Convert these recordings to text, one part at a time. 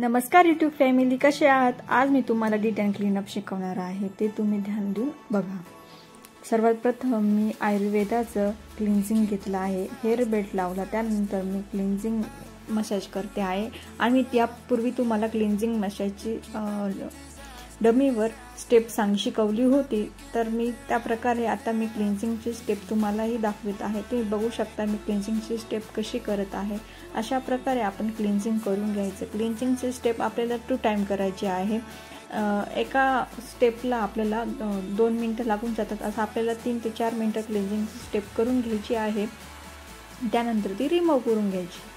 नमस्कार YouTube family, कसे आहात? आज मी तुम्हाला डिटॅन क्लीनअप शिकवणार आहे, ते तुम्ही ध्यान देऊन बघा. सर्वात प्रथम मी आयुर्वेदाचं क्लिन्झिंग घेतलं आहे, हेअर बेल्ट लावला, त्यानंतर मी क्लिन्झिंग मसाज करते आहे. आणि यापूर्वी तुम्हाला क्लिन्झिंग मसाजची डमीवर स्टेप शिकवली होती, तर मी त्या प्रकारे आता मी क्लिन्झिंगची स्टेप तुम्हालाही दाखवित आहे. तुम्ही बघू शकता मी क्लिन्झिंगची स्टेप कशी करत आहे. अशा प्रकारे आपण क्लिन्झिंग करून घ्यायचं. क्लिन्झिंगची स्टेप आपल्याला 2 टाइम करायची आहे. एका स्टेपला आपल्याला 2 मिनिटं लागून जातात, असं आपल्याला 3 ते 4 मिनिटं क्लिन्झिंगची स्टेप करून घ्यायची आहे. त्यानंतर ती रिमूव्ह करून घ्यायची.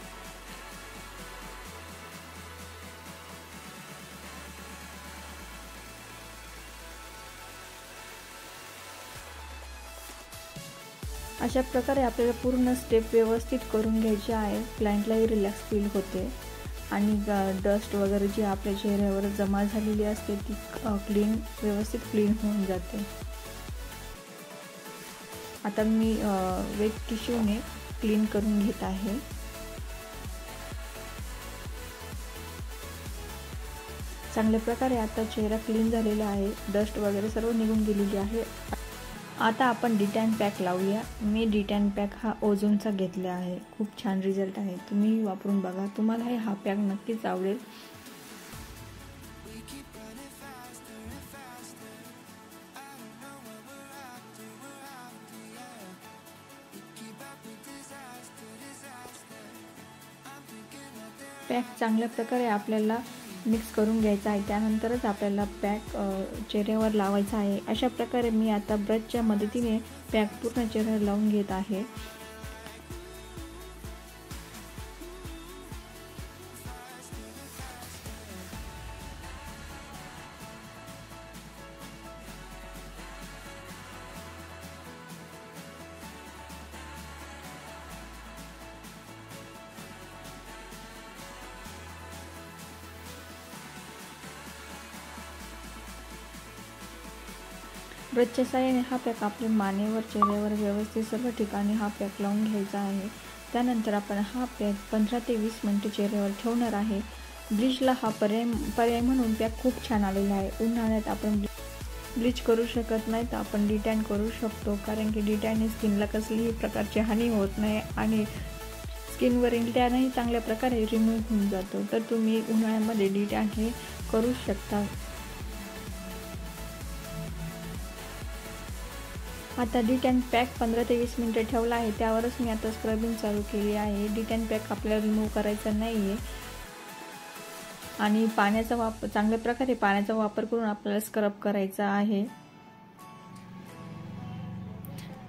अशा प्रकारे आपल्याला पूर्ण स्टेप व्यवस्थित करून घ्यायची आहे. क्लायंटलाही रिलॅक्स फील होते आणि डस्ट वगैरे जी आपल्या चेहऱ्यावर जमा झालेली असते ती व्यवस्थित क्लीन होऊन जाते. आता मी वेट टिश्यूने क्लीन करून घेत आहे. चांगल्या प्रकारे आता चेहरा क्लीन झालेला आहे. डस्ट वगैरे सर्व निघून गेलेली आहे. आता आपण डिटॅन पॅक लावूया. मी डिटॅन पॅक हा ओझोनचा घेतला आहे. खूप छान रिझल्ट आहे, तुम्ही वापरून बघा. तुम्हाला हा पॅक नक्कीच आवडेल. पॅक चांगल्या प्रकारे आपल्याला मिक्स करून घ्यायचा आहे. त्यानंतरच आपल्याला पॅक चेहऱ्यावर लावायचा आहे. अशा प्रकारे मी आता ब्रशच्या मदतीने पॅक पूर्ण चेहऱ्यावर लावून घेत आहे. ब्रशच्या साहाय्याने हा पॅक आपल्या मानेवर, चेहऱ्यावर व्यवस्थित सर्व ठिकाणी हा पॅक लावून घ्यायचा आहे. त्यानंतर आपण हा पॅक 15 ते 20 मिनिटे चेहऱ्यावर ठेवणार आहे. ब्लीचला हा पर्याय म्हणून पॅक खूप छान आलेला आहे. उन्हाळ्यात आपण ब्लीच करू शकत नाही, तर आपण डिटॅन करू शकतो, कारण की डिटॅनने स्किनला कसलीही प्रकारची हानी होत नाही आणि स्किनवरील टॅनही चांगल्या प्रकारे रिमूव्ह होऊन जातो. तर तुम्ही उन्हाळ्यामध्ये डिटॅन हे करू शकता. आता डिटॅन पॅक 15 ते 20 मिनिटं ठेवला आहे, त्यावरच मी आता स्क्रबिंग चालू केली आहे. डिटॅन पॅक आपल्याला रिमूव्ह करायचा नाही आहे आणि चांगल्या प्रकारे पाण्याचा वापर करून आपल्याला स्क्रब करायचा आहे.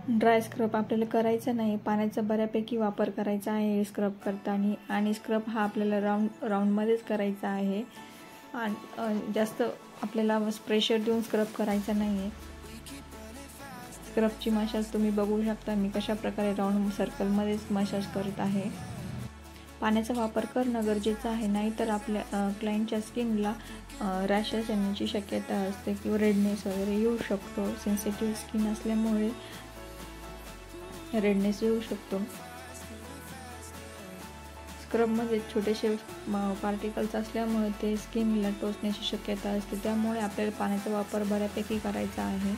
ड्राय स्क्रब आपल्याला करायचा नाही, पाण्याचा बऱ्यापैकी वापर करायचा आहे स्क्रब करताना. आणि स्क्रब हा आपल्याला राऊंडमध्येच करायचा आहे आणि जास्त आपल्याला प्रेशर देऊन स्क्रब करायचा नाही आहे. स्क्रबची मसाज तुम्ही बघू शकता मी कशा प्रकारे राऊंड सर्कलमध्येच मसाज करत आहे. पाण्याचा वापर करणं गरजेचं आहे, नाहीतर आपल्या क्लायंटच्या स्किनला रॅशेस येण्याची शक्यता असते किंवा रेडनेस वगैरे येऊ शकतो. सेन्सिटिव्ह स्किन असल्यामुळे रेडनेस येऊ शकतो. स्क्रबमध्ये छोटेसे पार्टिकल्स असल्यामुळे ते स्किनला टोचण्याची शक्यता असते, त्यामुळे आपल्याला पाण्याचा वापर बऱ्यापैकी करायचा आहे.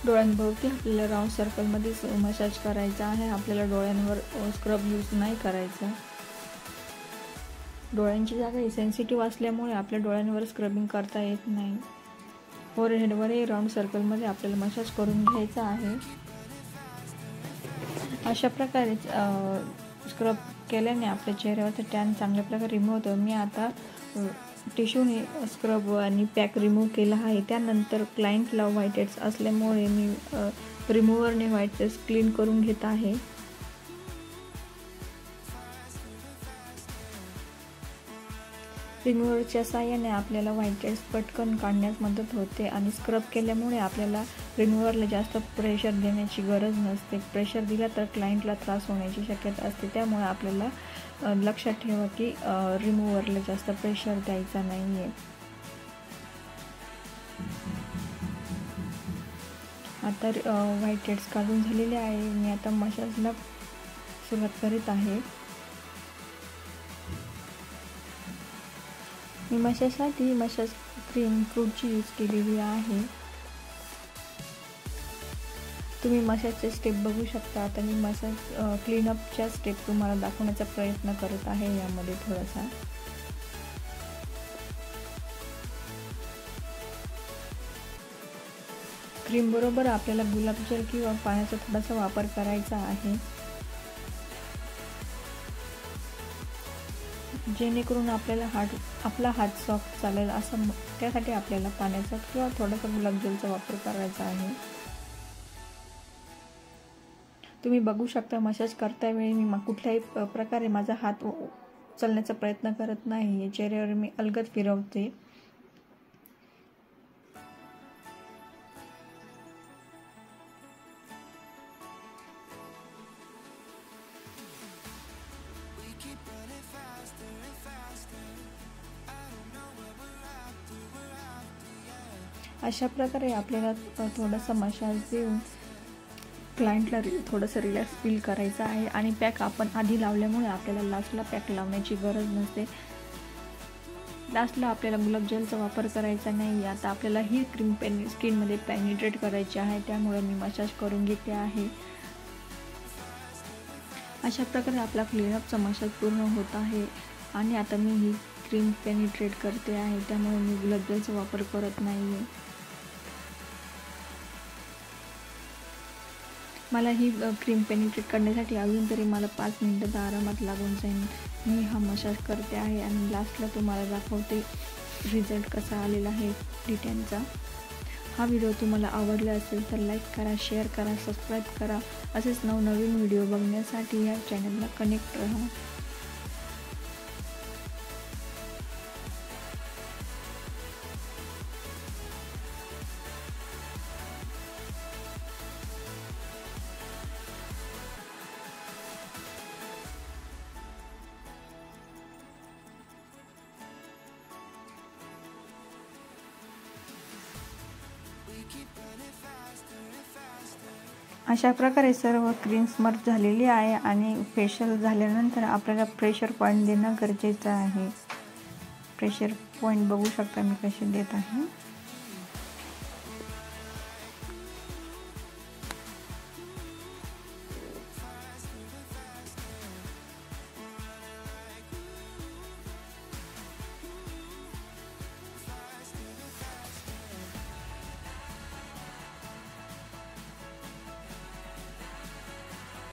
डोळ्यांभोवती आपल्याला राऊंड सर्कलमध्येच मसाज करायचा आहे. आपल्याला डोळ्यांवर स्क्रब यूज नाही करायचा. डोळ्यांची जागा ही सेन्सिटिव्ह असल्यामुळे आपल्या डोळ्यांवर स्क्रबिंग करता येत नाही. फोरहेडवरही राऊंड सर्कलमध्ये आपल्याला मसाज करून घ्यायचा आहे. अशा प्रकारे स्क्रब केल्याने आपल्या चेहऱ्यावरचा टॅन चांगल्या प्रकारे रिमूव्ह होतो. मी आता टिश्यूने स्क्रब आणि पॅक रिमूव्ह केला आहे. त्यानंतर क्लायंटला व्हाईट हेड्स असल्यामुळे मी रिमूव्हरने व्हाईट क्लीन करून घेत आहे. रिमूव्हरच्या साहाय्याने आपल्याला व्हाईट हेड्स पटकन काढण्यास मदत होते आणि स्क्रब केल्यामुळे आपल्याला रिमूव्हरला जास्त प्रेशर देण्याची गरज नसते. प्रेशर दिला तर क्लायंटला त्रास होण्याची शक्यता असते. त्यामुळे आपल्याला लक्षात ठेवा की रिमूव्हरला जास्त प्रेशर द्यायचा नाही आहे. आता व्हाईट हेड्स काढून झालेले आहे. मी आता मसाजला सुरुवात करीत आहे. मी मसाजसाठी मसाज क्रीम फ्रूटची यूज केलेली आहे. तुम्ही मसाजचे स्टेप बघू शकता. आता मी मसाज क्लीनअपच्या स्टेप तुम्हाला दाखवण्याचा प्रयत्न करत आहे. यामध्ये थोडासा क्रीम बरोबर आपल्याला गुलाबजल किंवा पाण्याचा थोडासा वापर करायचा आहे, जेणेकरून आपला हात सॉफ्ट चालेल. असं त्यासाठी आपल्याला पाण्याचा किंवा थोडासा गुलाबजलचा वापर करायचा आहे. तुम्ही बघू शकता मसाज करतावेळी मी कुठल्याही प्रकारे माझा हात उचलण्याचा प्रयत्न करत नाही. चेहऱ्यावर मी अलगद फिरवते. अशा प्रकारे आपल्याला थोडासा मसाज देऊन क्लायंटला थोडंसं रिलॅक्स फील करायचं आहे. आणि पॅक आपण आधी लावल्यामुळे आपल्याला लास्टला पॅक लावण्याची गरज नसते. लास्टला आपल्याला गुलाबजलचा वापर करायचा नाही. आता आपल्याला ही क्रीम स्किनमध्ये पेनिट्रेट करायची आहे, त्यामुळे मी मसाज करून घेते आहे. अशा प्रकारे आपला क्लीनअपचा मसाज पूर्ण होत आहे. आणि आता मी ही क्रीम पेनिट्रेट करते आहे, त्यामुळे मी गुलाबजलचा वापर करत नाही आहे. मला ही क्रीम पेनिट्रेट करण्यासाठी अजून तरी मला 5 मिनिटं तर आरामात लागून जाईल. मी हा मसाज करते आहे आणि लास्टला तुम्हाला दाखवते रिझल्ट कसा आलेला आहे डिटॅनचा. हा व्हिडिओ तुम्हाला आवडला असेल तर लाईक करा, शेअर करा, सबस्क्राईब करा. असेच नवनवीन व्हिडिओ बघण्यासाठी या चॅनलला कनेक्ट राहा. अशा प्रकारे सर्व क्रीम स्मर्ज झालेली आहे आणि फेशियल झाल्यानंतर आपल्याला प्रेशर पॉईंट देणं गरजेचं आहे. प्रेशर पॉईंट बघू शकता मी कसे देत आहे.